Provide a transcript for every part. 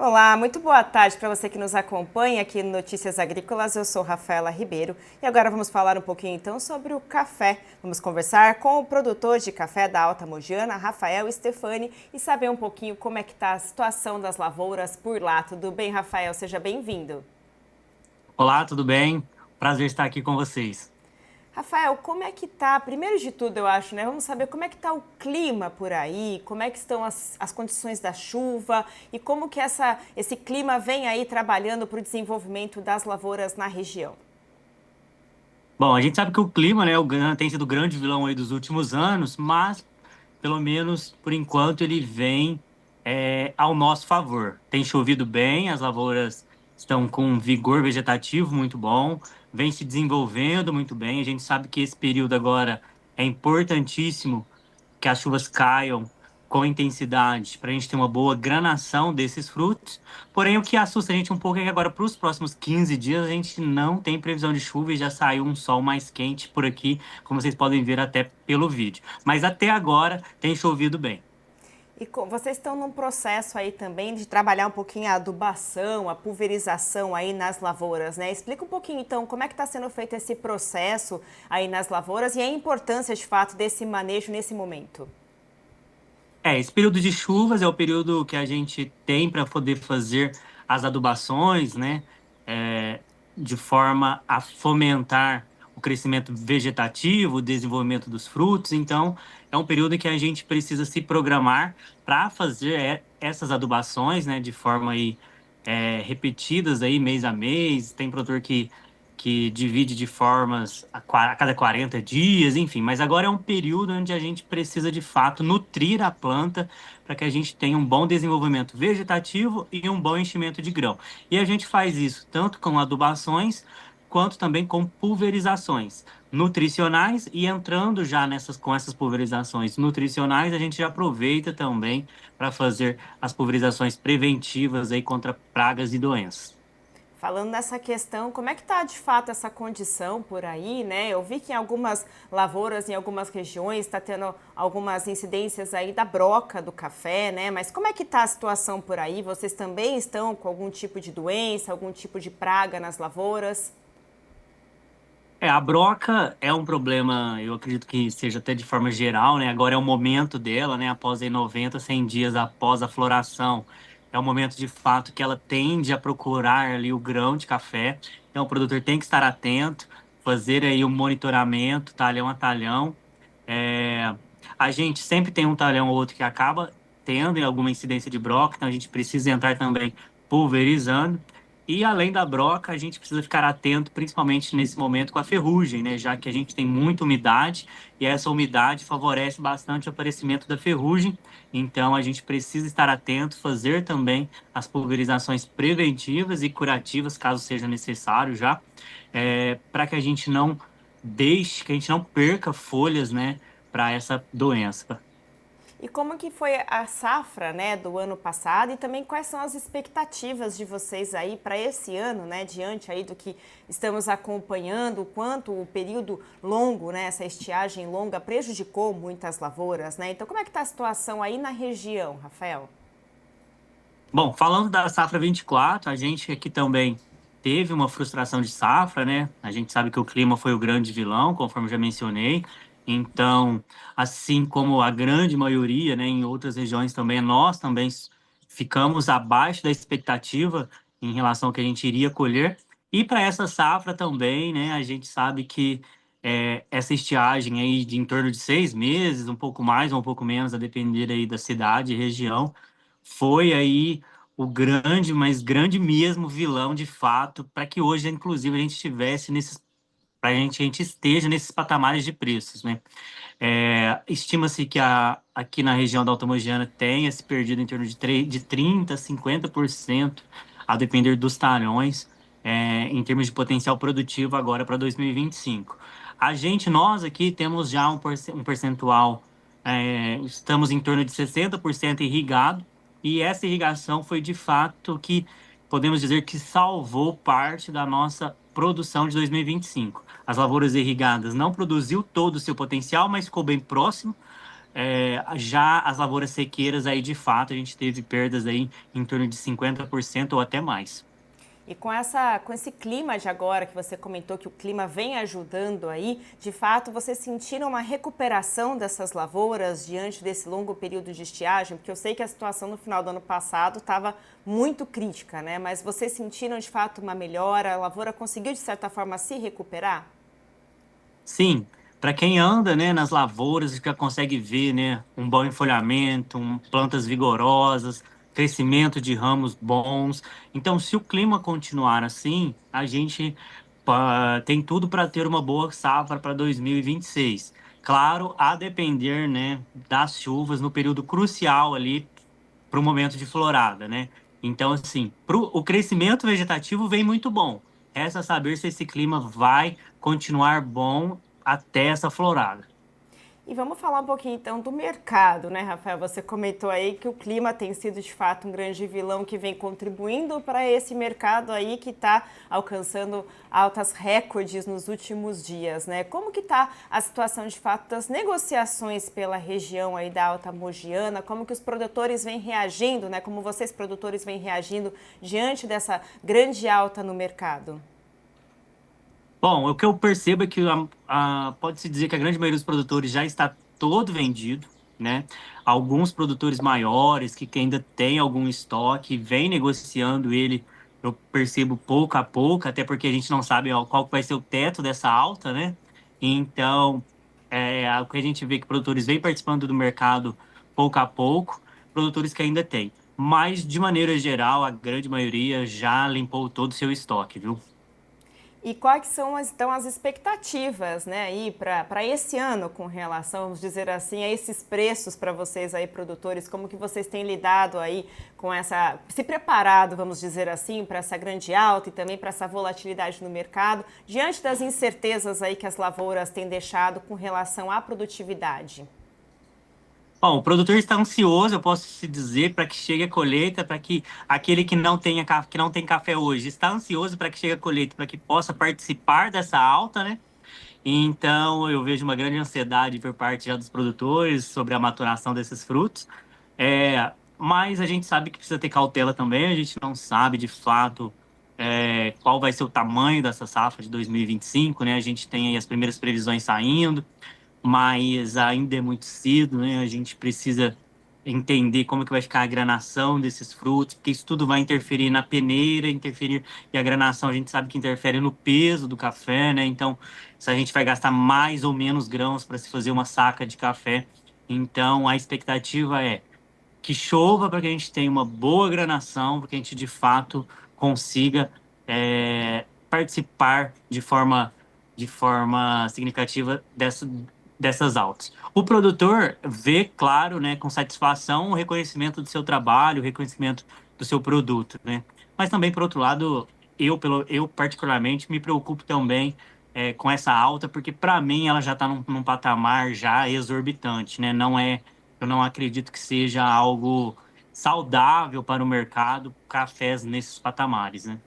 Olá, muito boa tarde para você que nos acompanha aqui no Notícias Agrícolas. Eu sou Rafaela Ribeiro e agora vamos falar um pouquinho então sobre o café. Vamos conversar com o produtor de café da Alta Mogiana, Rafael Stefani, e saber um pouquinho como é que está a situação das lavouras por lá. Tudo bem, Rafael? Seja bem-vindo. Olá, tudo bem? Prazer estar aqui com vocês. Rafael, como é que tá? Primeiro de tudo, eu acho, né? Vamos saber como é que tá o clima por aí, como é que estão as condições da chuva e como que esse clima vem aí trabalhando para o desenvolvimento das lavouras na região. Bom, a gente sabe que o clima, né, tem sido o grande vilão aí dos últimos anos, mas pelo menos por enquanto ele vem ao nosso favor. Tem chovido bem, as lavouras estão com um vigor vegetativo muito bom, vem se desenvolvendo muito bem. A gente sabe que esse período agora é importantíssimo que as chuvas caiam com intensidade para a gente ter uma boa granação desses frutos. Porém, o que assusta a gente um pouco é que agora, para os próximos 15 dias, a gente não tem previsão de chuva e já saiu um sol mais quente por aqui, como vocês podem ver até pelo vídeo. Mas até agora tem chovido bem. E vocês estão num processo aí também de trabalhar um pouquinho a adubação, a pulverização aí nas lavouras, né? Explica um pouquinho então como é que está sendo feito esse processo aí nas lavouras e a importância de fato desse manejo nesse momento. Esse período de chuvas é o período que a gente tem para poder fazer as adubações, né? De forma a fomentar o crescimento vegetativo, o desenvolvimento dos frutos. Então, é um período em que a gente precisa se programar para fazer essas adubações, né? De forma aí, repetidas aí, mês a mês. Tem produtor que divide de formas a cada 40 dias, enfim. Mas agora é um período onde a gente precisa, de fato, nutrir a planta para que a gente tenha um bom desenvolvimento vegetativo e um bom enchimento de grão. E a gente faz isso tanto com adubações, quanto também com pulverizações nutricionais. E entrando já com essas pulverizações nutricionais, a gente já aproveita também para fazer as pulverizações preventivas aí contra pragas e doenças. Falando nessa questão, como é que está de fato essa condição por aí, né? Eu vi que em algumas lavouras, em algumas regiões, está tendo algumas incidências aí da broca do café, né? Mas como é que está a situação por aí? Vocês também estão com algum tipo de doença, algum tipo de praga nas lavouras? A broca é um problema, eu acredito que seja até de forma geral, né? Agora é o momento dela, né? Após aí 90, 100 dias após a floração. É o momento de fato que ela tende a procurar ali o grão de café. Então o produtor tem que estar atento, fazer aí o monitoramento, talhão a talhão. É, a gente sempre tem um talhão ou outro que acaba tendo alguma incidência de broca, então a gente precisa entrar também pulverizando. E além da broca, a gente precisa ficar atento, principalmente nesse momento, com a ferrugem, né? Já que a gente tem muita umidade e essa umidade favorece bastante o aparecimento da ferrugem. Então a gente precisa estar atento, fazer também as pulverizações preventivas e curativas, caso seja necessário já, para que a gente não deixe, que a gente não perca folhas, né, para essa doença. E como que foi a safra, né, do ano passado e também quais são as expectativas de vocês aí para esse ano, né, diante aí do que estamos acompanhando, o quanto o período longo, né, essa estiagem longa prejudicou muitas lavouras, né? Então como é que está a situação aí na região, Rafael? Bom, falando da safra 24, a gente aqui também teve uma frustração de safra, né? A gente sabe que o clima foi o grande vilão, conforme eu já mencionei. Então, assim como a grande maioria, né, em outras regiões também, nós também ficamos abaixo da expectativa em relação ao que a gente iria colher. E para essa safra também, né, a gente sabe que essa estiagem aí de em torno de 6 meses, um pouco mais ou um pouco menos, a depender aí da cidade e região, foi aí o grande, mas grande mesmo vilão de fato, para que hoje, inclusive, a gente estivesse nesses, a gente esteja nesses patamares de preços, né? Estima-se que aqui na região da Alta Mogiana tenha se perdido em torno de 30% a 50%, a depender dos talhões, em termos de potencial produtivo agora para 2025. Nós aqui temos já um percentual, estamos em torno de 60% irrigado, e essa irrigação foi de fato que podemos dizer que salvou parte da nossa produção de 2025. As lavouras irrigadas não produziu todo o seu potencial, mas ficou bem próximo. Já as lavouras sequeiras, aí de fato, a gente teve perdas aí em torno de 50% ou até mais. E com esse clima de agora que você comentou que o clima vem ajudando aí, de fato, vocês sentiram uma recuperação dessas lavouras diante desse longo período de estiagem? Porque eu sei que a situação no final do ano passado estava muito crítica, né? Mas vocês sentiram de fato uma melhora? A lavoura conseguiu de certa forma se recuperar? Sim, para quem anda, né, nas lavouras, já consegue ver, né, um bom enfolhamento, plantas vigorosas, crescimento de ramos bons. Então, se o clima continuar assim, a gente tem tudo para ter uma boa safra para 2026. Claro, a depender, né, das chuvas no período crucial ali para o momento de florada, né? Então, assim, o crescimento vegetativo vem muito bom. Resta saber se esse clima vai continuar bom até essa florada. E vamos falar um pouquinho então do mercado, né, Rafael? Você comentou aí que o clima tem sido de fato um grande vilão que vem contribuindo para esse mercado aí que está alcançando altas recordes nos últimos dias, né? Como que está a situação de fato das negociações pela região aí da Alta Mogiana? Como que os produtores vêm reagindo, né? Como vocês produtores vêm reagindo diante dessa grande alta no mercado? Bom, o que eu percebo é que pode-se dizer que a grande maioria dos produtores já está todo vendido, né? Alguns produtores maiores que ainda têm algum estoque, vêm negociando ele, eu percebo pouco a pouco, até porque a gente não sabe qual que vai ser o teto dessa alta, né? Então, o que a gente vê que produtores vêm participando do mercado pouco a pouco, produtores que ainda têm. Mas, de maneira geral, a grande maioria já limpou todo o seu estoque, viu? E quais são então as expectativas, né, aí para esse ano com relação, vamos dizer assim, a esses preços para vocês aí produtores? Como que vocês têm lidado aí com essa, se preparado, vamos dizer assim, para essa grande alta e também para essa volatilidade no mercado, diante das incertezas aí que as lavouras têm deixado com relação à produtividade? Bom, o produtor está ansioso, eu posso te dizer, para que chegue a colheita, para que aquele que que não tem café hoje está ansioso para que chegue a colheita, para que possa participar dessa alta, né? Então, eu vejo uma grande ansiedade por parte já dos produtores sobre a maturação desses frutos. Mas a gente sabe que precisa ter cautela também, a gente não sabe de fato qual vai ser o tamanho dessa safra de 2025, né? A gente tem aí as primeiras previsões saindo, mas ainda é muito cedo, né? A gente precisa entender como que vai ficar a granação desses frutos, porque isso tudo vai interferir na peneira, interferir, e a granação a gente sabe que interfere no peso do café, né? Então, se a gente vai gastar mais ou menos grãos para se fazer uma saca de café, então a expectativa é que chova para que a gente tenha uma boa granação, para que a gente de fato consiga participar de forma significativa dessas altas. O produtor vê, claro, né, com satisfação o reconhecimento do seu trabalho, o reconhecimento do seu produto, né? Mas também, por outro lado, eu particularmente me preocupo também com essa alta, porque para mim ela já está num patamar já exorbitante, né? Eu não acredito que seja algo saudável para o mercado cafés nesses patamares, né?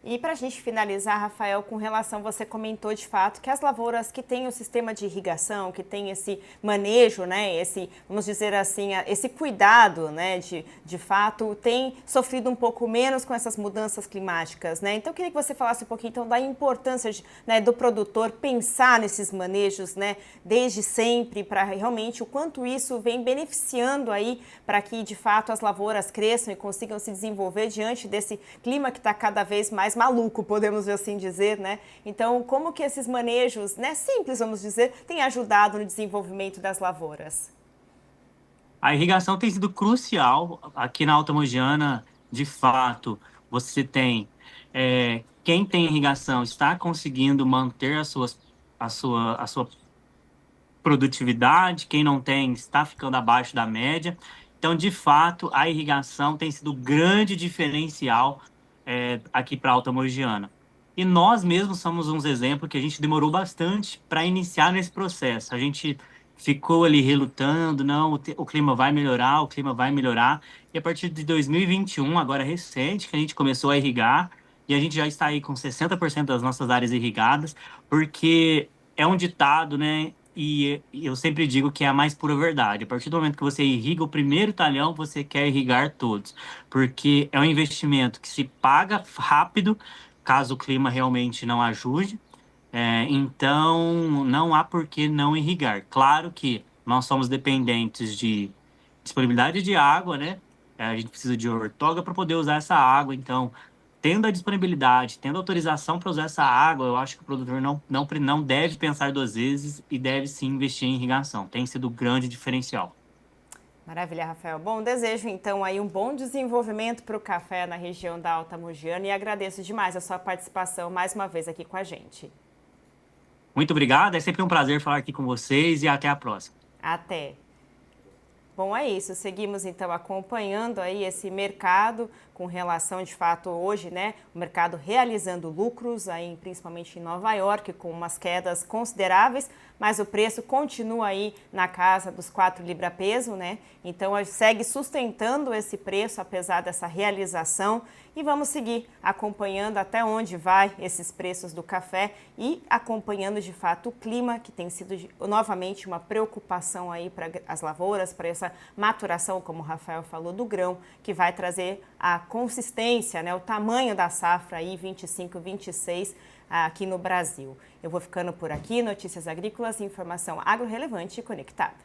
E para a gente finalizar, Rafael, com relação, você comentou de fato que as lavouras que têm o sistema de irrigação, que tem esse manejo, né, esse, vamos dizer assim, esse cuidado, né, de fato, tem sofrido um pouco menos com essas mudanças climáticas, né? Então, eu queria que você falasse um pouquinho então, da importância né, do produtor pensar nesses manejos, né, desde sempre, para realmente o quanto isso vem beneficiando aí para que, de fato, as lavouras cresçam e consigam se desenvolver diante desse clima que está cada vez mais maluco, podemos assim dizer, né? Então, como que esses manejos, né, simples, vamos dizer, têm ajudado no desenvolvimento das lavouras? A irrigação tem sido crucial aqui na Alta Mogiana, de fato. Você tem quem tem irrigação está conseguindo manter a sua produtividade, quem não tem está ficando abaixo da média. Então, de fato, a irrigação tem sido o grande diferencial aqui para a Alta Mogiana. E nós mesmos somos uns exemplos que a gente demorou bastante para iniciar nesse processo. A gente ficou ali relutando, não, o clima vai melhorar, o clima vai melhorar. E a partir de 2021, agora recente, que a gente começou a irrigar, e a gente já está aí com 60% das nossas áreas irrigadas, porque é um ditado, né? e eu sempre digo que é a mais pura verdade. A partir do momento que você irriga o primeiro talhão, você quer irrigar todos, porque é um investimento que se paga rápido, caso o clima realmente não ajude. Então, não há por que não irrigar. Claro que nós somos dependentes de disponibilidade de água, né? A gente precisa de ortoga para poder usar essa água. Então, tendo a disponibilidade, tendo autorização para usar essa água, eu acho que o produtor não deve pensar duas vezes e deve sim investir em irrigação. Tem sido o grande diferencial. Maravilha, Rafael. Bom, desejo então aí um bom desenvolvimento para o café na região da Alta Mogiana e agradeço demais a sua participação mais uma vez aqui com a gente. Muito obrigado, é sempre um prazer falar aqui com vocês e até a próxima. Até! Bom, é isso. Seguimos então acompanhando aí esse mercado com relação, de fato, hoje, né? O mercado realizando lucros, aí, principalmente em Nova York, com umas quedas consideráveis, mas o preço continua aí na casa dos 4 libra-peso, né? Então, segue sustentando esse preço, apesar dessa realização. E vamos seguir acompanhando até onde vai esses preços do café e acompanhando, de fato, o clima, que tem sido novamente uma preocupação aí para as lavouras, para essa maturação, como o Rafael falou, do grão, que vai trazer a consistência, né, o tamanho da safra aí 25-26 aqui no Brasil. Eu vou ficando por aqui, notícias agrícolas, informação agro relevante e conectada.